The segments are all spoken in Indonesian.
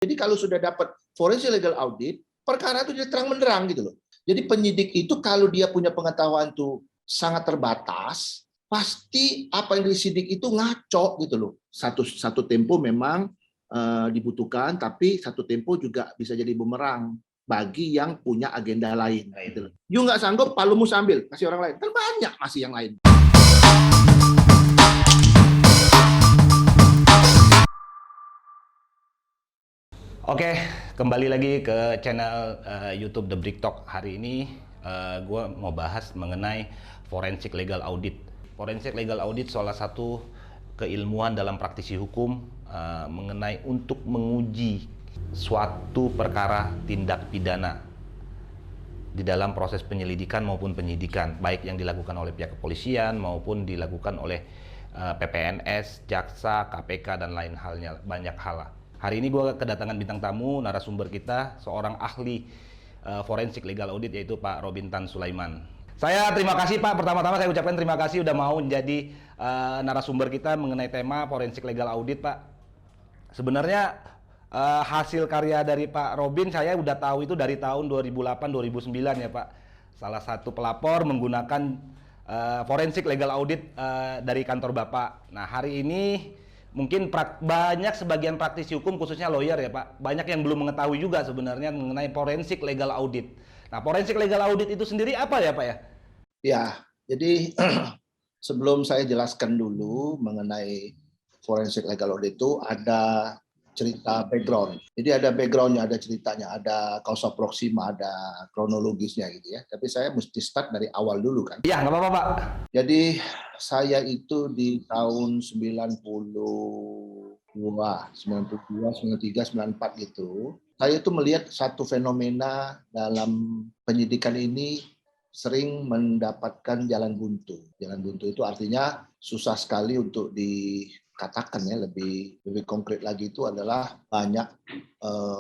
Jadi kalau sudah dapat forensic legal audit, perkara itu dia terang benderang gitu loh. Jadi penyidik itu kalau dia punya pengetahuan itu sangat terbatas, pasti apa yang disidik itu ngaco gitu loh. Satu tempo memang dibutuhkan, tapi satu tempo juga bisa jadi bumerang bagi yang punya agenda lain. Gitu loh. You nggak sanggup, palumu sambil, kasih orang lain. Kan banyak masih yang lain. Oke, kembali lagi ke channel YouTube The Brick Talk. Hari ini gue mau bahas mengenai forensic legal audit. Forensic legal audit salah satu keilmuan dalam praktisi hukum mengenai untuk menguji suatu perkara tindak pidana di dalam proses penyelidikan maupun penyidikan, baik yang dilakukan oleh pihak kepolisian maupun dilakukan oleh PPNS, jaksa, KPK, dan lain halnya, banyak hal. Hari ini gue kedatangan bintang tamu, narasumber kita, seorang ahli forensik legal audit, yaitu Pak Robin Tan Sulaiman. Saya terima kasih Pak, pertama-tama saya ucapkan terima kasih udah mau menjadi narasumber kita mengenai tema forensik legal audit, Pak. Sebenarnya hasil karya dari Pak Robin saya udah tahu itu dari tahun 2008-2009 ya Pak. Salah satu pelapor menggunakan forensik legal audit dari kantor Bapak. Nah hari ini mungkin banyak sebagian praktisi hukum khususnya lawyer ya Pak, banyak yang belum mengetahui juga sebenarnya mengenai forensik legal audit. Nah forensik legal audit itu sendiri apa ya Pak ya? Ya, jadi sebelum saya jelaskan dulu mengenai forensic legal audit itu ada cerita background. Jadi ada backgroundnya, ada ceritanya, ada causa proxima, ada kronologisnya gitu ya. Tapi saya mesti start dari awal dulu kan. Iya, nggak apa-apa Pak. Jadi saya itu di tahun 92, 93, 94 gitu, saya itu melihat satu fenomena dalam penyidikan ini sering mendapatkan jalan buntu. Jalan buntu itu artinya susah sekali untuk dikatakan ya, lebih konkret lagi itu adalah banyak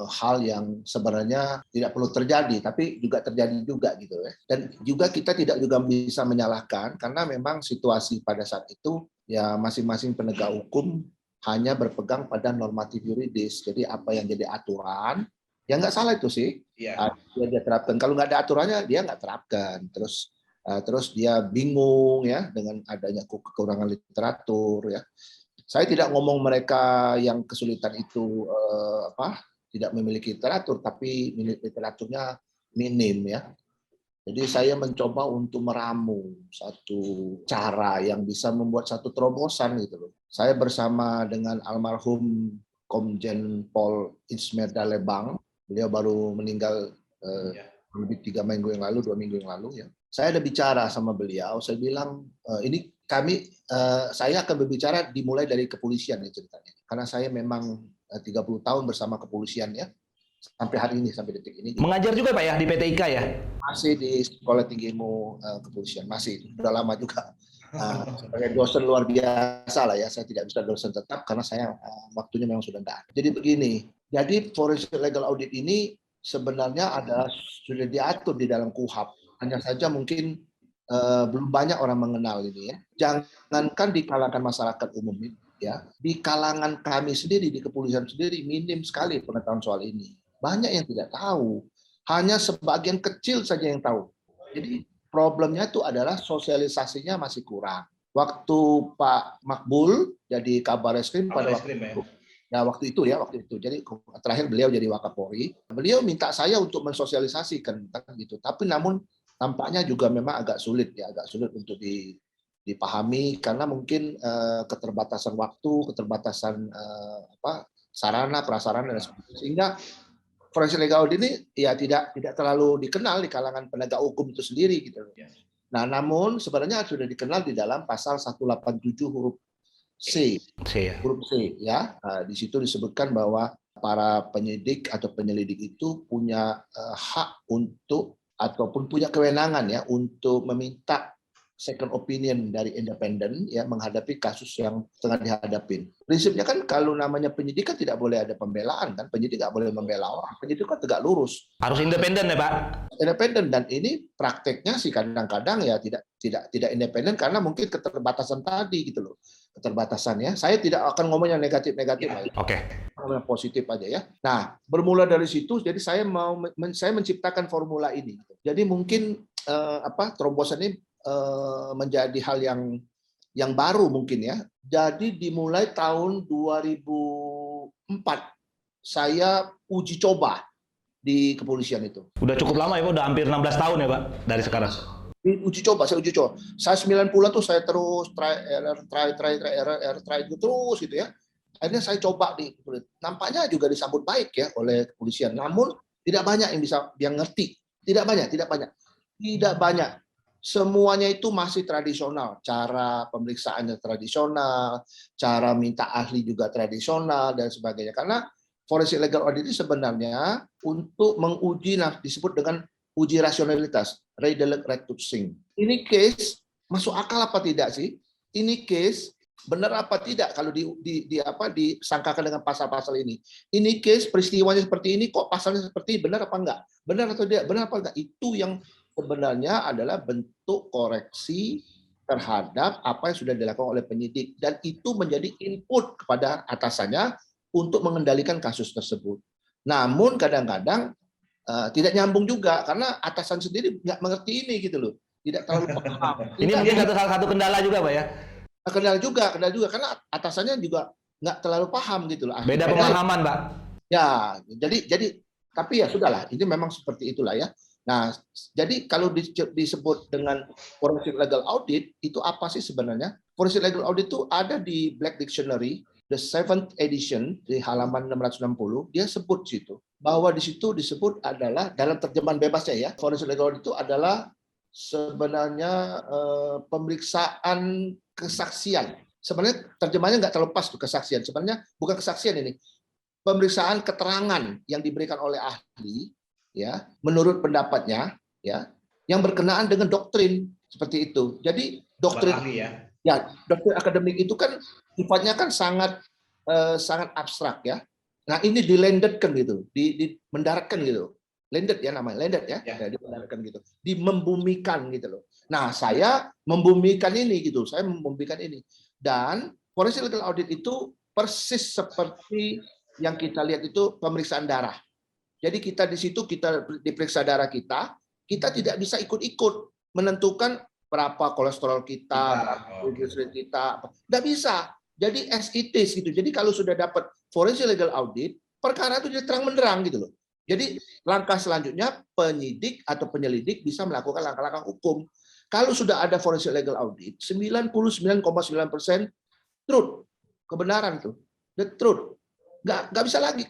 hal yang sebenarnya tidak perlu terjadi, tapi juga terjadi juga gitu ya. Dan juga kita tidak juga bisa menyalahkan karena memang situasi pada saat itu ya masing-masing penegak hukum hanya berpegang pada normatif yuridis. Jadi apa yang jadi aturan, ya nggak salah itu sih. Iya. Dia terapkan. Kalau nggak ada aturannya, dia nggak terapkan. Terus dia bingung ya dengan adanya kekurangan literatur ya. Saya tidak ngomong mereka yang kesulitan itu tidak memiliki literatur, tapi literaturnya minim ya. Jadi saya mencoba untuk meramu satu cara yang bisa membuat satu terobosan gitu loh. Saya bersama dengan almarhum Komjen Pol Ismerda Lebang, beliau baru meninggal lebih 3 minggu yang lalu, 2 minggu yang lalu ya. Saya ada bicara sama beliau, saya bilang ini saya akan berbicara dimulai dari kepolisian ya ceritanya. Karena saya memang 30 tahun bersama kepolisian ya. Sampai hari ini, sampai detik ini. Mengajar juga Pak ya di PT IKA ya? Masih di Sekolah Tinggi Ilmu Kepolisian, masih. Sudah lama juga. Sebagai dosen luar biasa lah ya, saya tidak bisa dosen tetap karena saya waktunya memang sudah tidak ada. Jadi begini, jadi forensic legal audit ini sebenarnya sudah diatur di dalam KUHAP. Hanya saja mungkin belum banyak orang mengenal ini ya. Jangankan di kalangan masyarakat umum ya, di kalangan kami sendiri di kepolisian sendiri minim sekali pengetahuan soal ini. Banyak yang tidak tahu. Hanya sebagian kecil saja yang tahu. Jadi problemnya itu adalah sosialisasinya masih kurang. Waktu Pak Makbul jadi Kabar Eskrim pada waktu itu, waktu itu. Jadi terakhir beliau jadi Wakapolri. Beliau minta saya untuk mensosialisasikan gitu. Tapi namun tampaknya juga memang agak sulit untuk dipahami karena mungkin keterbatasan waktu, keterbatasan sarana, prasarana dan sebagainya. Sehingga forensic legal audit ini ya tidak terlalu dikenal di kalangan penegak hukum itu sendiri gitu. Nah, namun sebenarnya sudah dikenal di dalam pasal 187 huruf C. Huruf C ya. Nah, di situ disebutkan bahwa para penyidik atau penyelidik itu punya hak untuk ataupun punya kewenangan ya untuk meminta second opinion dari independen ya menghadapi kasus yang tengah dihadapin. Prinsipnya kan kalau namanya penyidik kan tidak boleh ada pembelaan kan, penyidik nggak boleh membela orang, penyidik kan tegak lurus. Harus independen ya Pak? Independen, dan ini prakteknya sih kadang-kadang ya tidak independen karena mungkin keterbatasan tadi gitu loh. Keterbatasannya. Saya tidak akan ngomong yang negatif-negatif Ya, aja. Oke. Yang positif aja ya. Nah, bermula dari situ jadi saya menciptakan formula ini. Jadi mungkin trombosan ini menjadi hal yang baru mungkin ya. Jadi dimulai tahun 2004 saya uji coba di kepolisian itu. Udah cukup lama ya Pak, udah hampir 16 tahun ya Pak dari sekarang. Saya uji coba. Saya 90-an tuh saya terus try terus gitu ya. Akhirnya saya coba di nampaknya juga disambut baik ya oleh kepolisian. Namun tidak banyak yang ngerti. Tidak banyak. Semuanya itu masih tradisional. Cara pemeriksaannya tradisional, cara minta ahli juga tradisional dan sebagainya. Karena forensic legal audit itu sebenarnya untuk menguji disebut dengan uji rasionalitas, reducing. Ini case masuk akal apa tidak sih? Ini case benar apa tidak kalau disangkakan dengan pasal-pasal ini? Ini case peristiwanya seperti ini kok pasalnya seperti ini, benar apa enggak? Benar atau tidak? Benar apa enggak? Itu yang sebenarnya adalah bentuk koreksi terhadap apa yang sudah dilakukan oleh penyidik, dan itu menjadi input kepada atasannya untuk mengendalikan kasus tersebut. Namun kadang-kadang tidak nyambung juga karena atasan sendiri nggak mengerti ini gitu loh, tidak terlalu paham. Ini mungkin salah satu kendala juga Pak ya? Kendala juga karena atasannya juga nggak terlalu paham gitu loh. Beda pemahaman Pak. Ya, jadi tapi ya sudahlah, ini memang seperti itulah ya. Nah, jadi kalau disebut dengan forensic legal audit itu apa sih sebenarnya? Forensic legal audit itu ada di Black Dictionary, the 7th edition di halaman 660, dia sebut situ bahwa di situ disebut adalah dalam terjemahan bebasnya ya, forensic legal audit itu adalah sebenarnya pemeriksaan kesaksian. Sebenarnya terjemahnya nggak terlepas tuh kesaksian. Sebenarnya bukan kesaksian ini, pemeriksaan keterangan yang diberikan oleh ahli ya menurut pendapatnya ya yang berkenaan dengan doktrin seperti itu. Jadi doktrin doktrin akademik itu kan sifatnya kan sangat abstrak ya. Nah ini dilandedkan gitu, mendaratkan gitu. Landed ya namanya, landed ya. Dimendaratkan gitu, membumikan gitu loh. Nah saya membumikan ini gitu, dan forensic legal audit itu persis seperti yang kita lihat itu pemeriksaan darah. Jadi kita di situ kita diperiksa darah kita tidak bisa ikut-ikut menentukan berapa kolesterol kita, triglyceride kita, nggak bisa. Jadi as it is gitu. Jadi kalau sudah dapat forensic legal audit, perkara itu jadi terang benderang gitu loh. Jadi langkah selanjutnya penyidik atau penyelidik bisa melakukan langkah-langkah hukum. Kalau sudah ada forensic legal audit, 99,9% truth, kebenaran tuh, the truth, nggak bisa lagi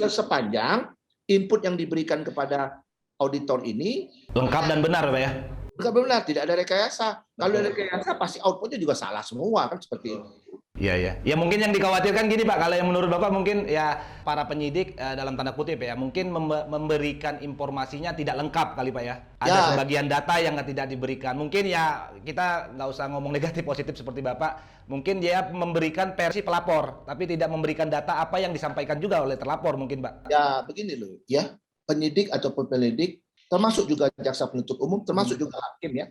sepanjang input yang diberikan kepada auditor ini lengkap dan benar Pak ya. Lengkap benar, tidak ada rekayasa. Kalau ada rekayasa pasti outputnya juga salah semua kan seperti itu. Iya. Ya mungkin yang dikhawatirkan gini Pak, kalau yang menurut Bapak mungkin ya para penyidik dalam tanda kutip ya mungkin memberikan informasinya tidak lengkap kali Pak ya. Ada sebagian data yang tidak diberikan. Mungkin ya kita nggak usah ngomong negatif positif seperti Bapak. Mungkin dia memberikan versi pelapor, tapi tidak memberikan data apa yang disampaikan juga oleh terlapor mungkin Pak. Ya begini loh ya, penyidik atau penyelidik termasuk juga jaksa penuntut umum, termasuk juga hakim ya,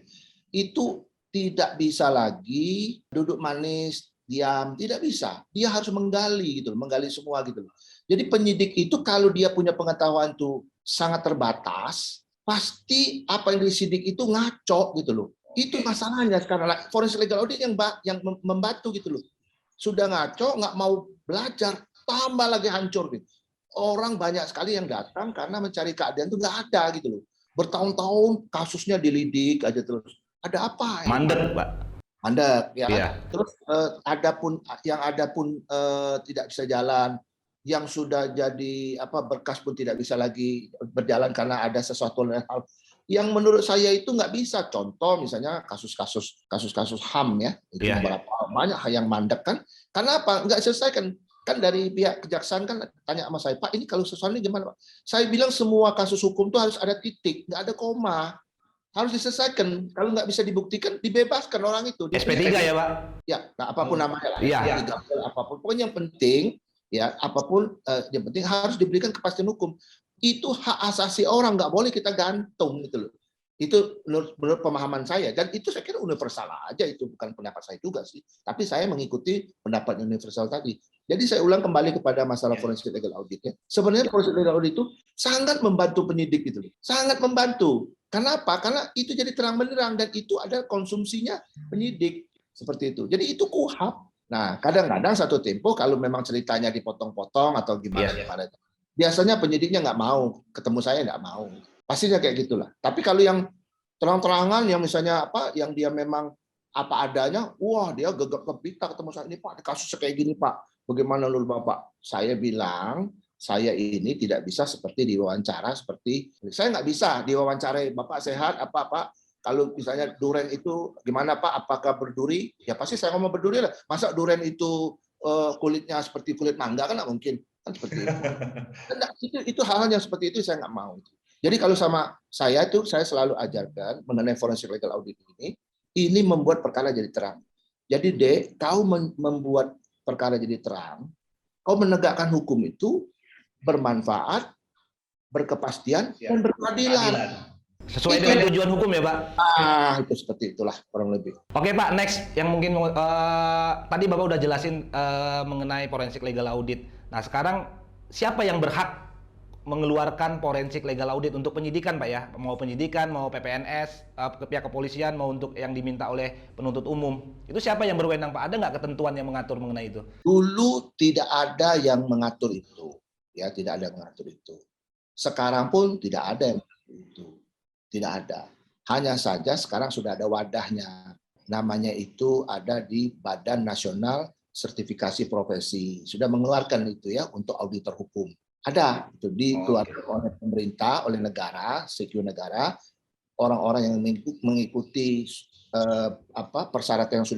itu tidak bisa lagi duduk manis, diam, tidak bisa. Dia harus menggali gitu, menggali semua gitu. Jadi penyidik itu kalau dia punya pengetahuan itu sangat terbatas, pasti apa yang disidik itu ngaco gitu loh. Itu masalahnya sekarang. Forensic legal audit yang membantu gitu loh. Sudah ngaco, nggak mau belajar, tambah lagi hancur gitu. Orang banyak sekali yang datang karena mencari keadilan itu nggak ada gitu loh. Bertahun-tahun kasusnya dilidik aja terus. Ada apa? Mandek, Pak. Mandek ya. Iya. Terus ada pun tidak bisa jalan, yang sudah jadi berkas pun tidak bisa lagi berjalan karena ada sesuatu hal yang menurut saya itu nggak bisa. Contoh misalnya kasus-kasus HAM ya, itu berapa banyak yang mandek kan? Karena apa? Nggak selesai kan dari pihak kejaksaan kan tanya sama saya, Pak ini kalau sesuatu ini gimana Pak? Saya bilang semua kasus hukum itu harus ada titik, nggak ada koma. harus diselesaikan. Kalau nggak bisa dibuktikan, dibebaskan orang itu. SP3 ya, Pak? Ya, nah, apapun namanya lah. Iya. Apapun. Pokoknya yang penting, ya apapun yang penting harus diberikan kepastian hukum. Itu hak asasi orang, nggak boleh kita gantung gitu loh. Itu menurut pemahaman saya, dan itu saya kira universal aja, itu bukan pendapat saya juga sih. Tapi saya mengikuti pendapat universal tadi. Jadi saya ulang kembali kepada masalah forensic legal audit ya. Sebenarnya forensic legal audit itu sangat membantu penyidik gitu loh. Sangat membantu. Kenapa? Karena itu jadi terang benderang dan itu ada konsumsinya penyidik seperti itu. Jadi itu KUHP. Nah, kadang-kadang satu tempo kalau memang ceritanya dipotong-potong atau gimana, biasanya penyidiknya nggak mau ketemu saya, nggak mau. Pastinya kayak gitulah. Tapi kalau yang terang-terangan, yang misalnya apa, yang dia memang apa adanya, wah dia gegap gempita ketemu saya, ini Pak, kasusnya kayak gini Pak, bagaimana menurut Bapak? Saya bilang, saya ini tidak bisa seperti diwawancara, saya nggak bisa diwawancarai, Bapak sehat apa Pak? Kalau misalnya duren itu gimana Pak? Apakah berduri? Ya pasti saya ngomong berduri lah. Masa duren itu kulitnya seperti kulit mangga, kan nggak mungkin, kan seperti itu. Itu hal-hal yang seperti itu saya nggak mau. Jadi kalau sama saya itu saya selalu ajarkan mengenai forensic legal audit ini membuat perkara jadi terang. Jadi Dek, kau membuat perkara jadi terang, kau menegakkan hukum itu bermanfaat, berkepastian, dan berkeadilan. Sesuai dengan tujuan hukum ya, Pak? Itu seperti itulah kurang lebih. Oke Pak, next yang mungkin tadi Bapak udah jelasin mengenai forensic legal audit. Nah sekarang siapa yang berhak mengeluarkan forensic legal audit untuk penyidikan Pak ya? Mau penyidikan, mau PPNS, pihak kepolisian, mau untuk yang diminta oleh penuntut umum. Itu siapa yang berwenang Pak? Ada nggak ketentuan yang mengatur mengenai itu? Dulu tidak ada yang mengatur itu. Ya, tidak ada yang mengatur itu. Sekarang pun tidak ada yang mengatur itu. Tidak ada. Hanya saja sekarang sudah ada wadahnya. Namanya itu ada di Badan Nasional Sertifikasi Profesi. Sudah mengeluarkan itu ya untuk auditor hukum. Ada itu dikeluarkan oleh pemerintah, oleh negara, CQ negara, orang-orang yang mengikuti persyaratan yang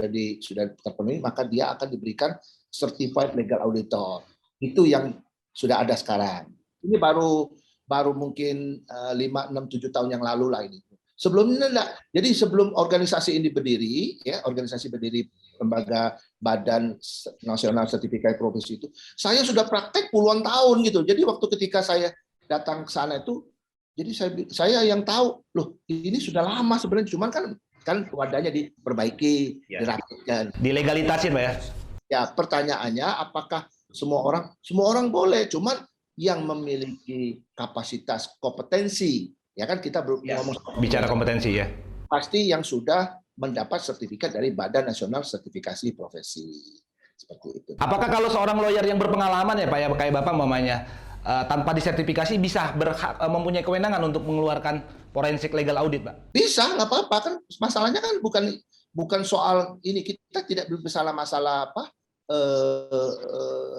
sudah terpenuhi, maka dia akan diberikan certified legal auditor. Itu yang sudah ada sekarang. Ini baru mungkin 5, 6, 7 tahun yang lalu lah ini. Sebelumnya enggak. Jadi sebelum organisasi ini berdiri, ya organisasi berdiri lembaga Badan Nasional Sertifikasi Profesi itu, saya sudah praktek puluhan tahun gitu. Jadi waktu ketika saya datang ke sana itu, jadi saya yang tahu, loh ini sudah lama sebenarnya, cuman kan wadahnya diperbaiki, dirapikan, dilegalitasin Pak ya. Ya pertanyaannya apakah semua orang boleh, cuman yang memiliki kapasitas kompetensi, ya kan kita ngomong bicara kompetensi ya. Pasti yang sudah mendapat sertifikat dari Badan Nasional Sertifikasi Profesi. Seperti itu. Apakah kalau seorang lawyer yang berpengalaman ya Pak ya, kayak Bapak mamanya, tanpa disertifikasi bisa mempunyai kewenangan untuk mengeluarkan forensic legal audit, Pak? Bisa, nggak apa-apa kan. Masalahnya kan bukan soal ini, kita tidak berbicara masalah apa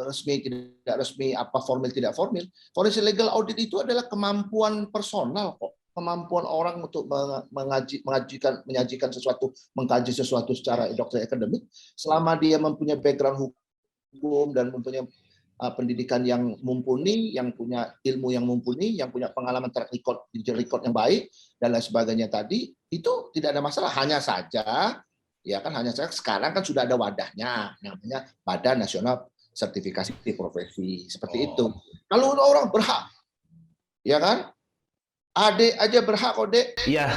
resmi tidak resmi, apa formal tidak formal. Forensic legal audit itu adalah kemampuan personal kok. Kemampuan orang untuk menyajikan sesuatu, mengkaji sesuatu secara doktrin akademik, selama dia mempunyai background hukum dan mempunyai pendidikan yang mumpuni, yang punya ilmu yang mumpuni, yang punya pengalaman track record yang baik dan lain sebagainya tadi, itu tidak ada masalah. Hanya saja sekarang kan sudah ada wadahnya, namanya Badan Nasional Sertifikasi Profesi, seperti itu. Kalau orang berhak, ya kan? Adik aja berhak kok, Dek. Iya.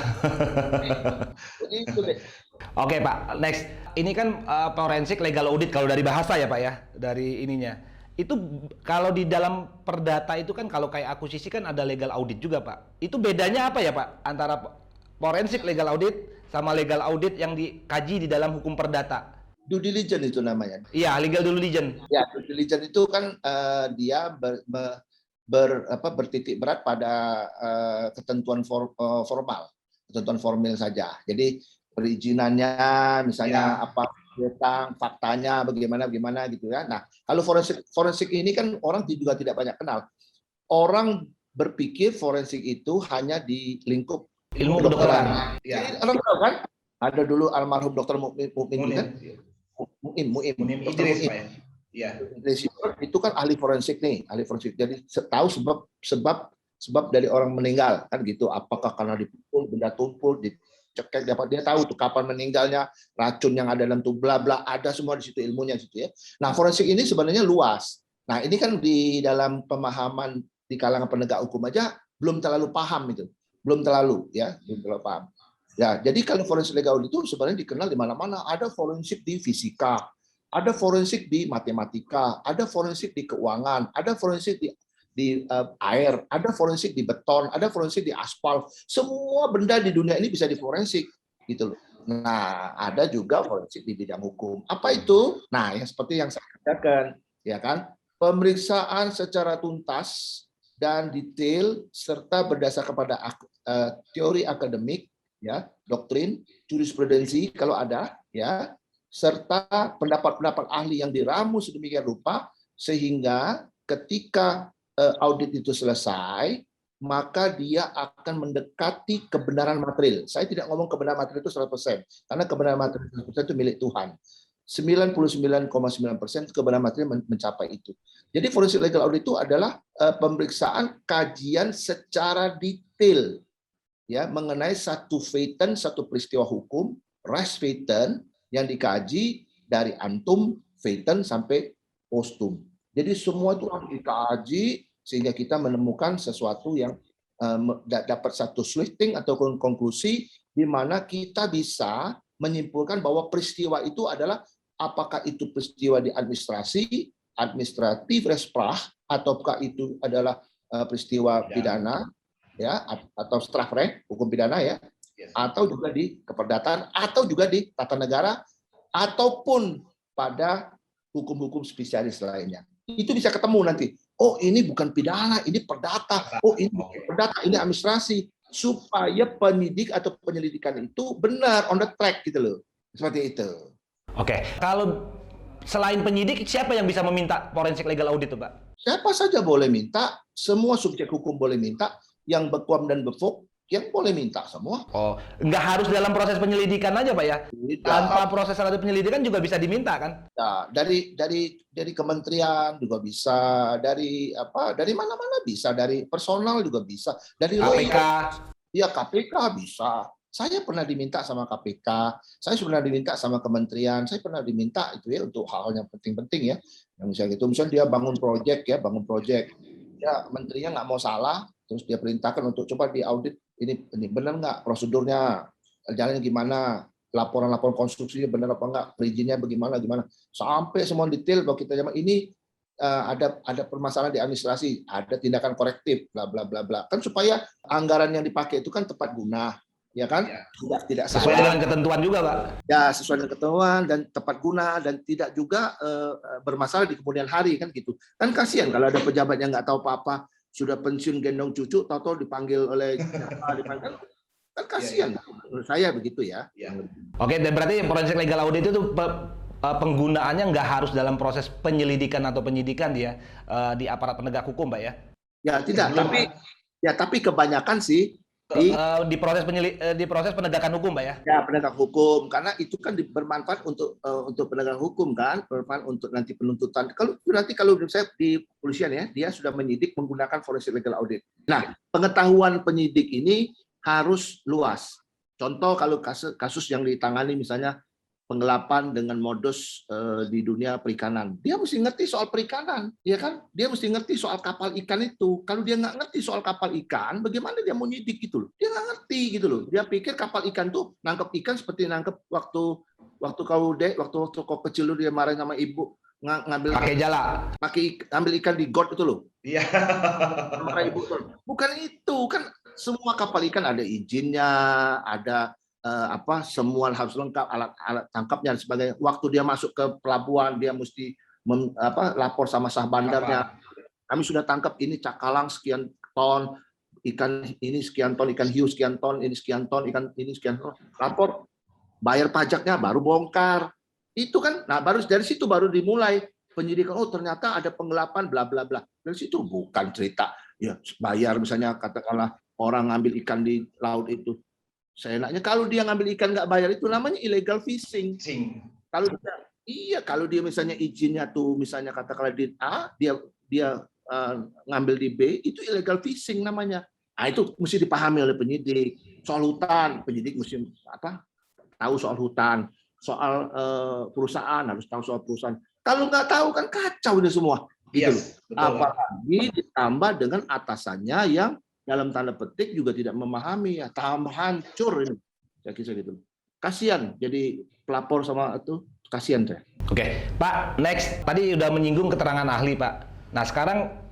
Oke, Pak. Next. Ini kan forensic legal audit kalau dari bahasa ya, Pak ya, dari ininya. Itu kalau di dalam perdata itu kan kalau kayak akuisisi kan ada legal audit juga, Pak. Itu bedanya apa ya, Pak? Antara forensic legal audit sama legal audit yang dikaji di dalam hukum perdata. Due diligence itu namanya. Iya, legal due diligence. Ya, due diligence itu kan dia bertitik berat pada ketentuan formal, ketentuan formil saja. Jadi perizinannya, misalnya apa tentang faktanya, bagaimana gitu ya. Nah, kalau forensik ini kan orang juga tidak banyak kenal. Orang berpikir forensik itu hanya di lingkup ilmu kedokteran. Ya. Orang tahu kan? Ada dulu almarhum Dr. Mu'min kan? Mu'min Idris, Pak ya. Itu kan ahli forensik nih, ahli forensik. Jadi tahu sebab sebab dari orang meninggal kan gitu. Apakah karena dipukul, benda tumpul, dicekek, dapat dia tahu tuh kapan meninggalnya, racun yang ada dalam tubuh, bla bla, ada semua di situ ilmunya situ ya. Nah, forensik ini sebenarnya luas. Nah, ini kan di dalam pemahaman di kalangan penegak hukum aja belum terlalu paham itu. Belum terlalu paham. Ya, jadi kalau forensik legal audit itu sebenarnya dikenal di mana-mana. Ada forensik di fisika, ada forensik di matematika, ada forensik di keuangan, ada forensik di air, ada forensik di beton, ada forensik di aspal. Semua benda di dunia ini bisa diforensik, gitu loh. Nah, ada juga forensik di bidang hukum. Apa itu? Nah, yang seperti yang saya katakan, ya kan? Pemeriksaan secara tuntas dan detail serta berdasar kepada teori akademik, ya, doktrin, jurisprudensi kalau ada, ya, serta pendapat-pendapat ahli yang diramu sedemikian rupa sehingga ketika audit itu selesai, maka dia akan mendekati kebenaran material. Saya tidak ngomong kebenaran material itu 100%, karena kebenaran material 100% itu milik Tuhan. 99,9% kebenaran material mencapai itu. Jadi forensik legal audit itu adalah pemeriksaan kajian secara detail ya mengenai satu feiten, satu peristiwa hukum, res feiten yang dikaji dari antum, feiten sampai postum. Jadi semua itu harus dikaji sehingga kita menemukan sesuatu yang dapat satu sweeting atau konklusi di mana kita bisa menyimpulkan bahwa peristiwa itu adalah apakah itu peristiwa di administratif resprah ataukah itu adalah peristiwa pidana ya atau strafrecht hukum pidana ya atau juga di keperdataan atau juga di tata negara ataupun pada hukum-hukum spesialis lainnya. Itu bisa ketemu nanti. Oh, ini bukan pidana, ini perdata. Oh, ini bukan perdata, ini administrasi. Supaya penyidik atau penyelidikan itu benar on the track gitu loh. Seperti itu. Oke, kalau selain penyidik, siapa yang bisa meminta forensik legal audit itu, Pak? Siapa saja boleh minta, semua subjek hukum boleh minta, yang bekuam dan befuk, yang boleh minta semua. Oh, nggak harus dalam proses penyelidikan aja, Pak ya? Tidak. Tanpa proses lanjut penyelidikan juga bisa diminta kan? Nah, dari kementerian juga bisa, dari mana-mana bisa, dari personal juga bisa, dari KPK. Ya KPK bisa. Saya pernah diminta sama KPK, saya pernah diminta sama kementerian, saya pernah diminta itu ya untuk hal-hal yang penting-penting ya. Yang misalnya gitu, misalnya dia bangun proyek, ya menterinya nggak mau salah, terus dia perintahkan untuk coba diaudit ini benar nggak prosedurnya, jalannya gimana, laporan-laporan konstruksinya benar apa enggak, perizinnya bagaimana, sampai semua detail bahwa kita zaman ini ada permasalahan di administrasi, ada tindakan korektif, bla bla bla bla. Kan supaya anggaran yang dipakai itu kan tepat guna, ya kan? Tidak sesuai dengan ketentuan juga, Pak. Ya, sesuai dengan ketentuan dan tepat guna dan tidak juga bermasalah di kemudian hari kan gitu. Kan kasihan kalau ada pejabat yang nggak tahu apa-apa, sudah pensiun gendong cucu, tahu-tahu dipanggil oleh kan kasihan. Menurut saya begitu ya. Oke, dan berarti forensik legal audit itu penggunaannya nggak harus dalam proses penyelidikan atau penyidikan dia di aparat penegak hukum, Pak ya? Ya tidak, tapi kebanyakan sih di proses penegakan hukum, Pak ya? Ya penegak hukum, karena itu kan bermanfaat untuk penegak hukum kan, bermanfaat untuk nanti penuntutan. Kalau saya di kepolisian ya, dia sudah menyidik menggunakan forensik legal audit. Nah, pengetahuan penyidik ini harus luas. Contoh kalau kasus yang ditangani misalnya penggelapan dengan modus di dunia perikanan. Dia mesti ngerti soal perikanan, ya kan? Dia mesti ngerti soal kapal ikan itu. Kalau dia nggak ngerti soal kapal ikan, bagaimana dia mau nyidik gitu loh? Dia nggak ngerti gitu loh. Dia pikir kapal ikan tuh nangkep ikan seperti nangkep waktu kau kecil lu dia marah sama ibu ngambil pakai jala, ambil ikan di got itu loh. Iya. Marah ibu tuh. Bukan itu kan semua kapal ikan ada izinnya, ada semua harus lengkap alat tangkapnya dan sebagainya. Waktu dia masuk ke pelabuhan dia mesti lapor sama sah bandarnya. Kami sudah tangkap ini cakalang sekian ton, ikan ini sekian ton, ikan hiu sekian ton, ini sekian ton, ikan ini sekian ton. Lapor, bayar pajaknya baru bongkar. Itu kan, nah baru dari situ baru dimulai penyidikan. Oh ternyata ada penggelapan bla bla bla. Dari situ bukan cerita ya bayar misalnya katakanlah orang ngambil ikan di laut itu. Seenaknya kalau dia ngambil ikan nggak bayar itu namanya illegal fishing. Kalau dia misalnya izinnya tuh misalnya katakanlah dia ngambil di B itu illegal fishing namanya. Nah, itu mesti dipahami oleh penyidik. Soal hutan, penyidik mesti tahu soal hutan, soal perusahaan harus tahu soal perusahaan. Kalau nggak tahu kan kacau ini semua, gitu loh. Apalagi ditambah dengan atasannya yang dalam tanda petik juga tidak memahami, ya tambah hancur ini. Saya kira gitu. Kasihan jadi pelapor sama itu, kasihan saya. Oke, Pak, next. Tadi udah menyinggung keterangan ahli, Pak. Nah, sekarang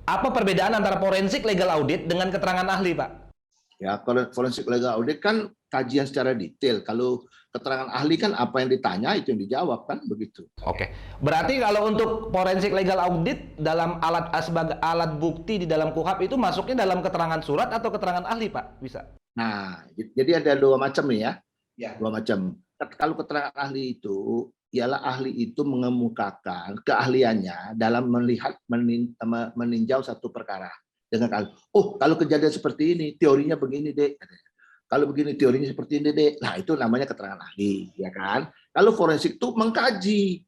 apa perbedaan antara forensik legal audit dengan keterangan ahli, Pak? Ya, kalau forensik legal audit kan kajian secara detail. Kalau keterangan ahli kan apa yang ditanya itu yang dijawab kan begitu. Oke. Berarti kalau untuk forensik legal audit dalam sebagai alat bukti di dalam KUHP itu masuknya dalam keterangan surat atau keterangan ahli, Pak? Bisa. Nah, jadi ada dua macam nih ya. Ya. Dua macam. Kalau keterangan ahli itu ialah ahli itu mengemukakan keahliannya dalam melihat meninjau satu perkara dengan kalau kejadian seperti ini teorinya begini deh, kalau begini teorinya seperti ini deh. Nah, itu namanya keterangan ahli, ya kan. Kalau forensik itu menggali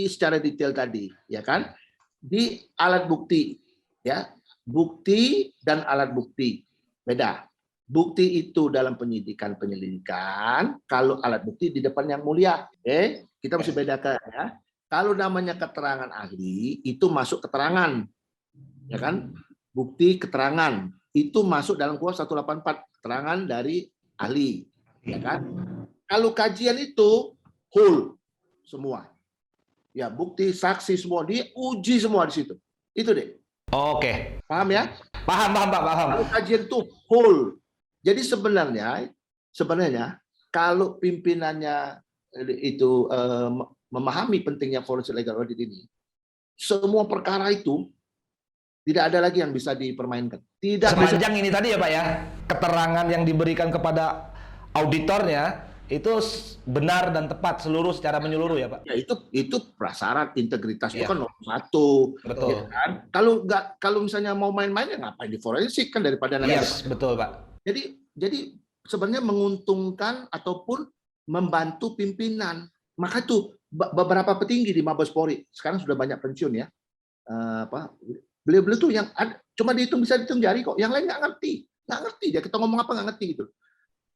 secara detail tadi, ya kan, di alat bukti, ya, bukti dan alat bukti beda. Bukti itu dalam penyelidikan, kalau alat bukti di depan yang mulia. Kita mesti bedakan ya. Kalau namanya keterangan ahli, itu masuk keterangan. Ya kan? Bukti keterangan. Itu masuk dalam KUHP 184, keterangan dari ahli. Ya kan? Kalau kajian itu whole semua. Ya, bukti, saksi semua diuji semua di situ. Itu deh. Oke. Paham ya? Paham, Pak, paham. Kalau kajian itu whole. Jadi sebenarnya kalau pimpinannya itu memahami pentingnya forensik legal audit ini, semua perkara itu tidak ada lagi yang bisa dipermainkan. Tidak sepanjang bisa. Ini tadi ya Pak ya, keterangan yang diberikan kepada auditornya itu benar dan tepat secara menyeluruh ya Pak. Ya itu prasyarat integritas itu kan nomor 1. Betul. Ya kan? Kalau misalnya mau main-main ya ngapain di forensik kan daripada nanti. Yes, betul Pak. Jadi sebenarnya menguntungkan ataupun membantu pimpinan. Maka itu beberapa petinggi di Mabes Polri sekarang sudah banyak pensiun ya. Beliau-beliau tuh yang cuma bisa dihitung jari kok. Yang lain nggak ngerti dia kita ngomong apa nggak ngerti gitu.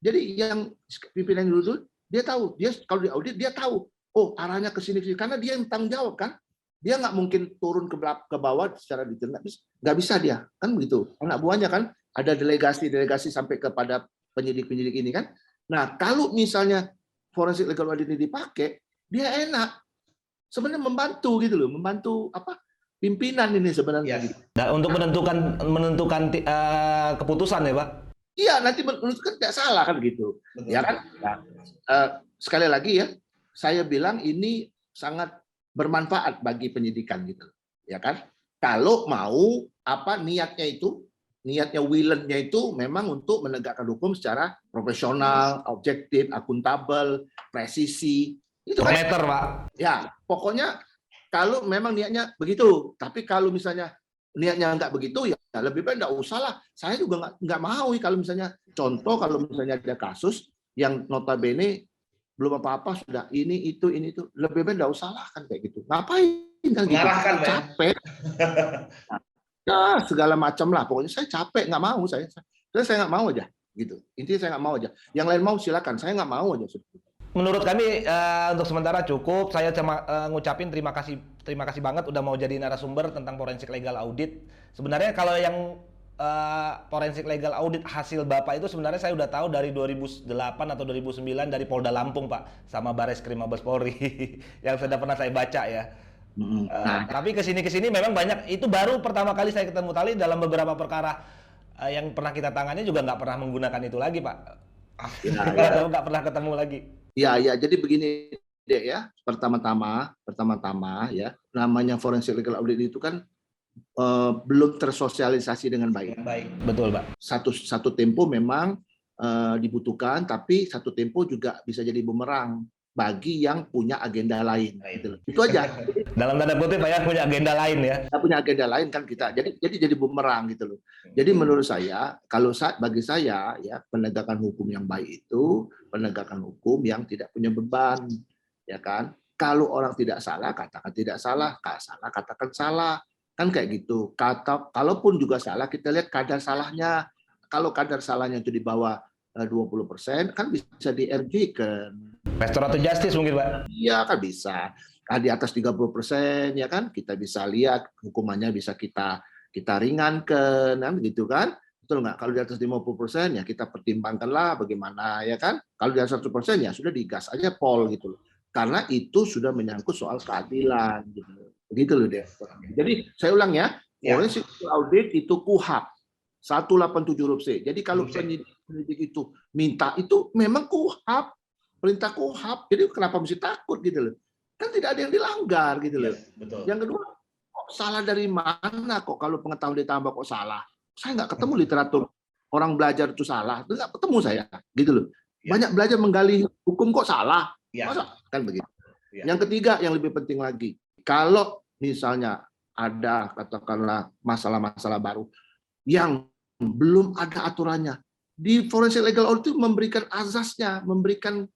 Jadi yang pimpinan dulu dia tahu, dia kalau di audit dia tahu, arahnya ke sini karena dia yang tanggung jawab kan. Dia nggak mungkin turun ke bawah secara detail, nggak bisa dia kan begitu. Anak buahnya kan ada delegasi sampai kepada penyidik ini kan. Nah, kalau misalnya forensik legal audit ini dipakai, dia enak. Sebenarnya membantu gitu loh, membantu pimpinan ini sebenarnya. Gitu. Nah, untuk menentukan keputusan ya, Pak? Iya, nanti menentukan tidak salah kan gitu. Betul. Ya kan? Nah, sekali lagi ya, saya bilang ini sangat bermanfaat bagi penyidikan gitu. Ya kan? Kalau mau niatnya Wilennya itu memang untuk menegakkan hukum secara profesional, objektif, akuntabel, presisi. Itu kan? Meter, Pak. Ya, pokoknya kalau memang niatnya begitu. Tapi kalau misalnya niatnya nggak begitu, ya lebih baik nggak usah lah. Saya juga nggak mau kalau misalnya kalau misalnya ada kasus yang notabene belum apa-apa sudah ini itu lebih baik nggak usah lah kan kayak gitu. Ngapain kan gitu? Capek. Ya, segala macam lah. Pokoknya saya capek, nggak mau saya nggak mau aja gitu. Intinya saya nggak mau aja. Yang lain mau silakan, saya nggak mau aja. Menurut kami untuk sementara cukup. Saya cuma ngucapin terima kasih banget udah mau jadi narasumber tentang forensik legal audit. Sebenarnya kalau yang forensik legal audit hasil Bapak itu sebenarnya saya udah tahu dari 2008 atau 2009 dari Polda Lampung Pak, sama Bareskrim Mabes Polri yang sudah pernah saya baca ya. Tapi kesini memang banyak. Itu baru pertama kali saya ketemu tali dalam beberapa perkara yang pernah kita tangani juga nggak pernah menggunakan itu lagi Pak. Nggak pernah ketemu lagi. Ya, jadi begini deh ya. Pertama-tama ya, namanya forensik legal audit itu kan belum tersosialisasi dengan baik. Betul Pak. Satu tempo memang dibutuhkan, tapi satu tempo juga bisa jadi bumerang bagi yang punya agenda lain. Itu aja. Dalam tanda kutip Pak ya, punya agenda lain ya. Kita punya agenda lain kan kita. Jadi bumerang gitu loh. Jadi menurut saya, bagi saya ya, penegakan hukum yang baik itu penegakan hukum yang tidak punya beban, ya kan? Kalau orang tidak salah katakan tidak salah, kalau salah katakan salah. Kan kayak gitu. Kalaupun juga salah, kita lihat kadar salahnya. Kalau kadar salahnya itu di bawah 20%, kan bisa di-RJ kan. Restoratif justice mungkin, Pak? Iya, kan bisa. Nah, di atas 30%, ya kan, kita bisa lihat hukumannya bisa kita ringankan, kan, gitu kan. Betul nggak? Kalau di atas 50%, ya kita pertimbangkanlah bagaimana, ya kan. Kalau di atas 100%, ya sudah digas aja pol, gitu loh. Karena itu sudah menyangkut soal keadilan, gitu loh. Begitu loh dia. Jadi saya ulang ya, forensic audit itu KUHAP 187 huruf C. Jadi kalau penyidik itu minta, itu memang KUHAP, perintah KUHAP. Jadi kenapa mesti takut gitu loh? Kan tidak ada yang dilanggar gitu loh. Betul. Yang kedua, kok salah dari mana kok kalau pengetahuan ditambah kok salah? Saya nggak ketemu literatur orang belajar itu salah, itu nggak ketemu saya gitu loh. Banyak belajar menggali hukum kok salah, masa kan begitu. Yang ketiga yang lebih penting lagi, kalau misalnya ada katakanlah masalah-masalah baru yang belum ada aturannya, di forensic legal audit itu memberikan azasnya, memberikan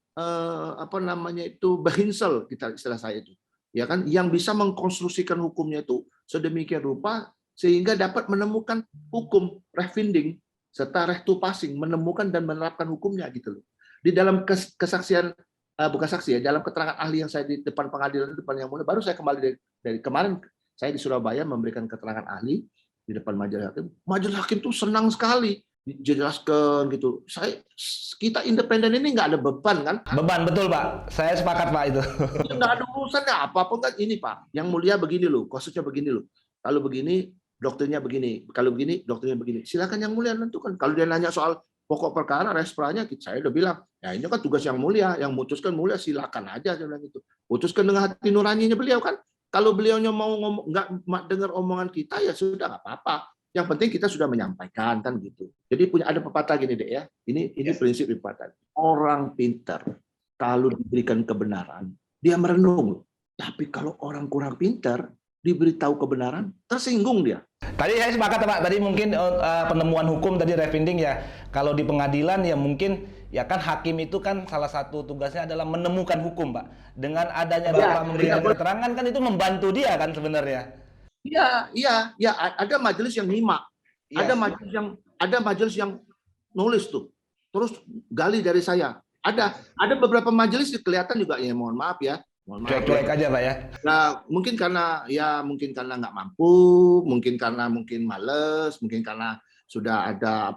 apa namanya itu behinsel, kita istilah saya itu, ya kan, yang bisa mengkonstruksikan hukumnya itu sedemikian rupa sehingga dapat menemukan hukum refinding serta rectu-passing, menemukan dan menerapkan hukumnya gitu loh. Di dalam kesaksian bukan saksi ya, dalam keterangan ahli yang saya di depan pengadilan, depan yang mulia, baru saya kembali dari kemarin saya di Surabaya memberikan keterangan ahli di depan majelis hakim. Majelis hakim tuh senang sekali dijelaskan gitu. Kita independen ini nggak ada beban kan? Beban, betul Pak. Saya sepakat Pak itu. Nggak ada urusannya apa-apa kan ini Pak. Yang mulia begini loh, kasusnya begini loh. Kalau begini, dokternya begini. Kalau begini, dokternya begini. Silakan yang mulia tentukan. Kalau dia nanya soal pokok perkara, respranya, saya udah bilang, ya ini kan tugas yang mulia, yang memutuskan mulia, silakan aja saya bilang gitu. Putuskan dengan hati nuraninya beliau kan. Kalau beliaunya mau ngomong, nggak dengar omongan kita, ya sudah nggak apa-apa. Yang penting kita sudah menyampaikan kan gitu. Jadi ada pepatah gini deh ya. Ini prinsip pepatah. Orang pintar kalau diberikan kebenaran, dia merenung. Tapi kalau orang kurang pintar, diberitahu kebenaran, tersinggung dia. Tadi saya sepakat Pak, tadi mungkin penemuan hukum tadi refinding ya. Kalau di pengadilan ya mungkin ya kan hakim itu kan salah satu tugasnya adalah menemukan hukum Pak. Dengan adanya Bapak memberikan keterangan kan itu membantu dia kan sebenarnya. Iya, ada majelis yang nyimak. Ada majelis yang nulis tuh. Terus gali dari saya. Ada beberapa majelis kelihatan juga ya, mohon maaf ya. Cuek-cuek aja Pak ya. Nah, mungkin karena nggak mampu, mungkin karena males, mungkin karena sudah ada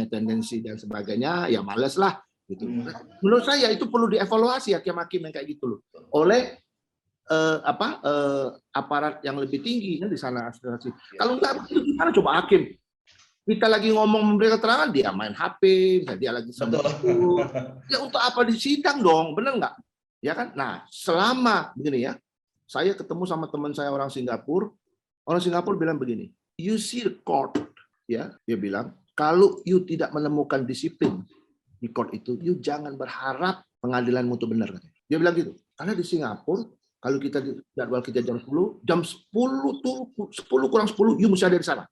tendensi dan sebagainya, ya males lah gitu. Menurut saya itu perlu dievaluasi hakim-hakim yang kayak gitu loh. Oleh aparat yang lebih tinggi kan di sana. Kalau enggak, gimana coba hakim? Kita lagi ngomong memberi keterangan, dia main HP, dia lagi sebut. Ya untuk apa di sidang dong, bener nggak? Ya kan? Nah, selama begini ya, saya ketemu sama teman saya orang Singapura bilang begini, you see the court, ya, dia bilang, kalau you tidak menemukan disiplin di court itu, you jangan berharap pengadilanmu itu benar. Dia bilang gitu, karena di Singapura, kalau kita jadwal kita jam 10 tuh 10 kurang 10, you mesti ada di sana.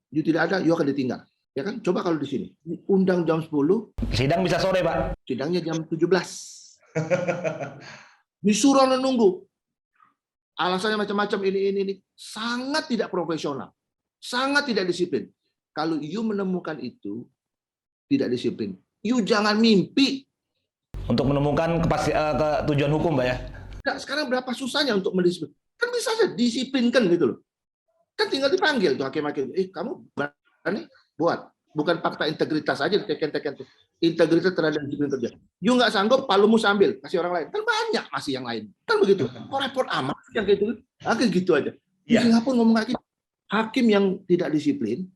You tidak ada, you akan ditinggal. Ya kan? Coba kalau di sini, undang jam 10. Sidang bisa sore, Pak. Sidangnya jam 17. Disuruh menunggu. Alasannya macam-macam ini. Sangat tidak profesional. Sangat tidak disiplin. Kalau you menemukan itu, tidak disiplin. You jangan mimpi. Untuk menemukan tujuan hukum, Pak ya? Nah, sekarang berapa susahnya untuk mendisiplin? Kan bisa saja disiplinkan gitu loh. Kan tinggal dipanggil tuh hakim-hakim. Kamu berani buat. Bukan fakta integritas aja diteken-teken tuh. Integritas terhadap disiplin kerja. You nggak sanggup, palumu sambil kasih orang lain. Kan banyak masih yang lain. Kan begitu. Kok repot amat yang kayak gitu? Kayak gitu aja. Di Singapura ngomong kayak gitu. Hakim yang tidak disiplin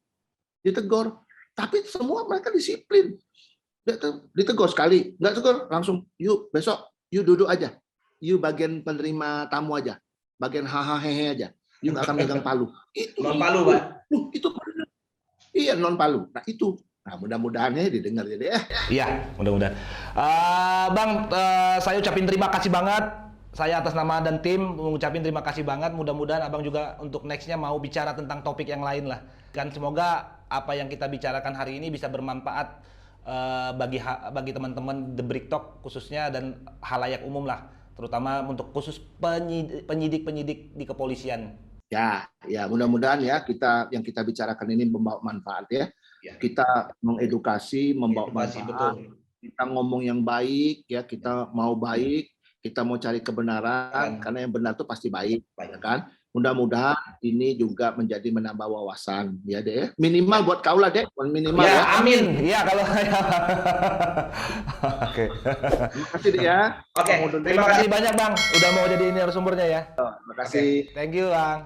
ditegur. Tapi semua mereka disiplin. Ditegur sekali, nggak tegur langsung. Yuk besok, you duduk aja. You bagian penerima tamu aja. Bagian hahaha aja. You nggak akan megang palu. Itu non palu, Pak. Itu iya non palu. Nah itu. Nah mudah-mudahan ya didengar jadi. Iya, mudah-mudahan. Bang, saya ucapin terima kasih banget. Saya atas nama dan tim mengucapin terima kasih banget. Mudah-mudahan Abang juga untuk next-nya mau bicara tentang topik yang lain lah. Dan semoga apa yang kita bicarakan hari ini bisa bermanfaat bagi teman-teman The Brick Talk khususnya dan halayak umum lah. Terutama untuk khusus penyidik-penyidik di kepolisian. Ya, mudah-mudahan ya yang kita bicarakan ini membawa manfaat ya. Ya. Kita mengedukasi, membawa manfaat. Betul. Kita ngomong yang baik ya, kita mau baik, kita mau cari kebenaran karena yang benar itu pasti baik, ya kan? Mudah-mudahan ini juga menjadi menambah wawasan ya deh. Minimal buat kau lah deh, minimal ya. Ya, amin. Ya kalau Oke. Terima kasih deh ya. Oke. Terima kasih banyak Bang, udah mau jadi narasumbernya ya. Terima kasih. Thank you Bang.